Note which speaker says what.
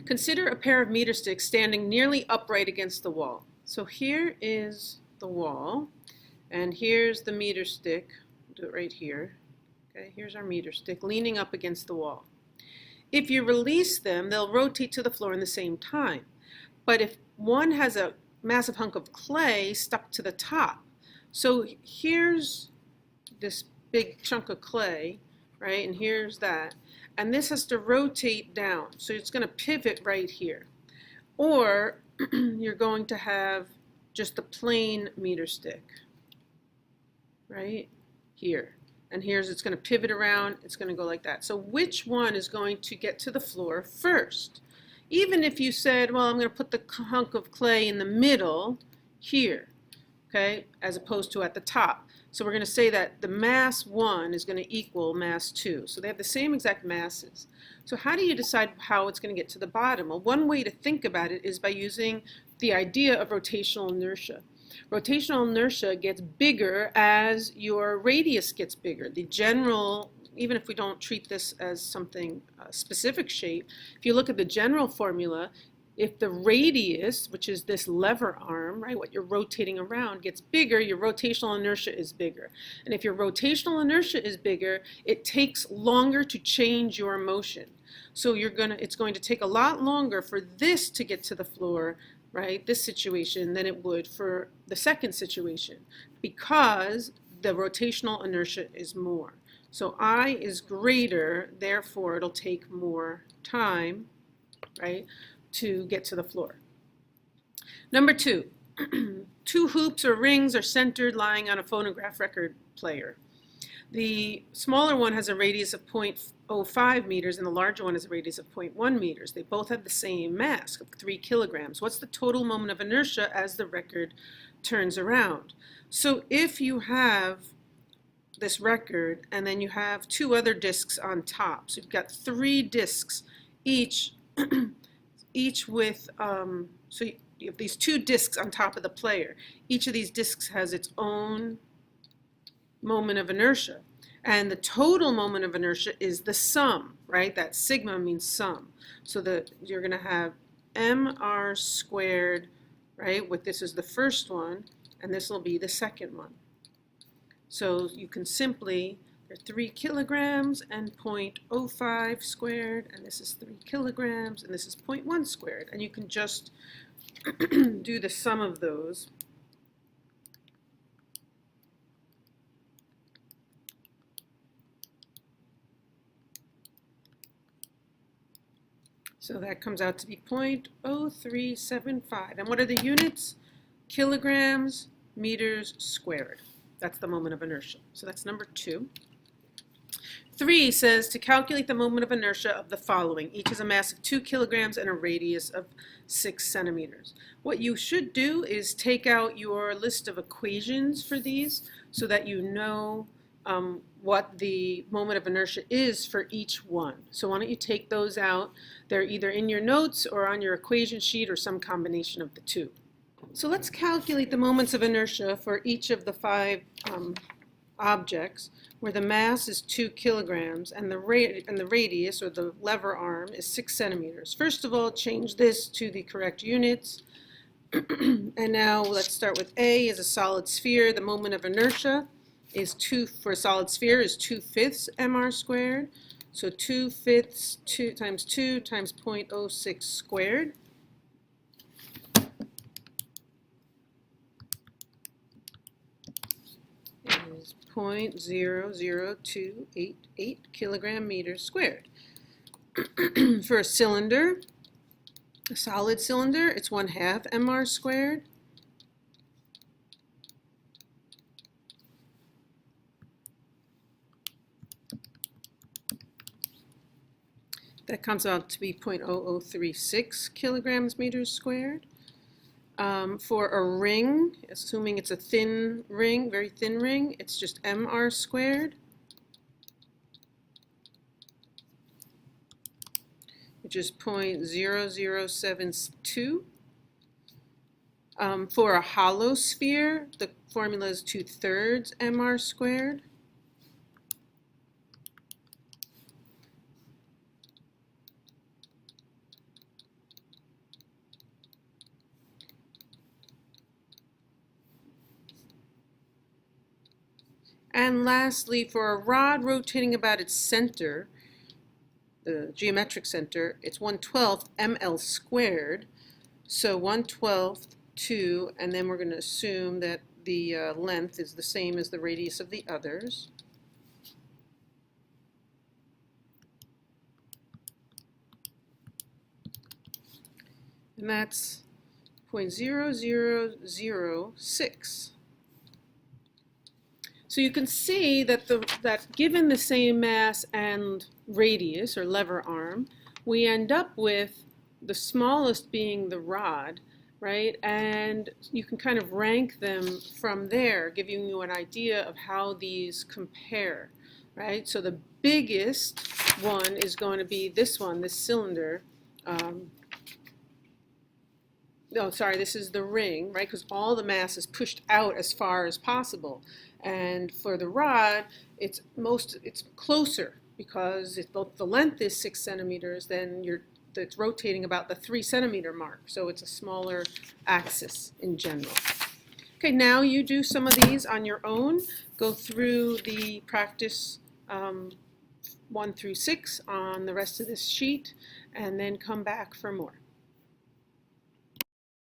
Speaker 1: Consider a pair of meter sticks standing nearly upright against the wall. So here is the wall, and here's the meter stick. Do it right here. Okay, here's our meter stick leaning up against the wall. If you release them, they'll rotate to the floor in the same time. But if one has a massive hunk of clay stuck to the top, so here's this big chunk of clay, right, and here's that, and this has to rotate down, so it's going to pivot right here. Or you're going to have just a plain meter stick, right, here. And here's, it's going to pivot around, it's going to go like that. So which one is going to get to the floor first? Even if you said, well, I'm going to put the hunk of clay in the middle here, okay, as opposed to at the top. So we're going to say that the mass 1 is going to equal mass 2. So they have the same exact masses. So how do you decide how it's going to get to the bottom? Well, one way to think about it is by using the idea of rotational inertia. Rotational inertia gets bigger as your radius gets bigger. The general, even if we don't treat this as something specific shape, if you look at the general formula, if the radius, which is this lever arm, right, what you're rotating around, gets bigger, your rotational inertia is bigger. And if your rotational inertia is bigger, it takes longer to change your motion. So it's going to take a lot longer for this to get to the floor, right, this situation, than it would for the second situation, because the rotational inertia is more. So I is greater, therefore it'll take more time, right, to get to the floor. Number 2, 2 hoops or rings are centered lying on a phonograph record player. The smaller one has a radius of 0.05 meters and the larger one has a radius of 0.1 meters. They both have the same mass of 3 kilograms. What's the total moment of inertia as the record turns around? So if you have this record and then you have 2 other discs on top, so you've got 3 discs each with, so you have these 2 discs on top of the player. Each of these discs has its own moment of inertia. And the total moment of inertia is the sum, right? That sigma means sum. So you're going to have mr squared, right? This is the first one, and this will be the second one. So you can simply, they're 3 kilograms and 0.05 squared, and this is 3 kilograms, and this is 0.1 squared. And you can just do the sum of those. So that comes out to be 0.0375. And what are the units? Kilograms, meters squared. That's the moment of inertia. So that's number 2. 3 says to calculate the moment of inertia of the following. Each has a mass of 2 kilograms and a radius of 6 centimeters. What you should do is take out your list of equations for these so that you know what the moment of inertia is for each one. So why don't you take those out? They're either in your notes or on your equation sheet or some combination of the 2. So let's calculate the moments of inertia for each of the 5 objects where the mass is 2 kilograms and the radius, or the lever arm, is 6 centimeters. First of all, change this to the correct units. And now let's start with A is a solid sphere. The moment of inertia is for a solid sphere is 2/5 mr squared. So 2/5 times 2 times 0.06 squared. Is 0.00288 kilogram meters squared. For a cylinder, a solid cylinder, it's 1/2 mr squared. That comes out to be 0.0036 kilograms meters squared. For a ring, assuming it's a thin ring, very thin ring, it's just mr squared, which is 0.0072. For a hollow sphere, the formula is 2/3 mr squared. And lastly, for a rod rotating about its center, the geometric center, it's 1/12 ml squared. So 1/12, 2, and then we're going to assume that the length is the same as the radius of the others. And that's 0.0006. So you can see that given the same mass and radius, or lever arm, we end up with the smallest being the rod, right? And you can kind of rank them from there, giving you an idea of how these compare, right? So the biggest one is going to be this one, this cylinder. No, sorry, this is the ring, right? Because all the mass is pushed out as far as possible. And for the rod, it's closer because if both the length is 6 centimeters, then it's rotating about the 3 centimeter mark. So it's a smaller axis in general. Okay, now you do some of these on your own. Go through the practice 1 through 6 on the rest of this sheet, and then come back for more.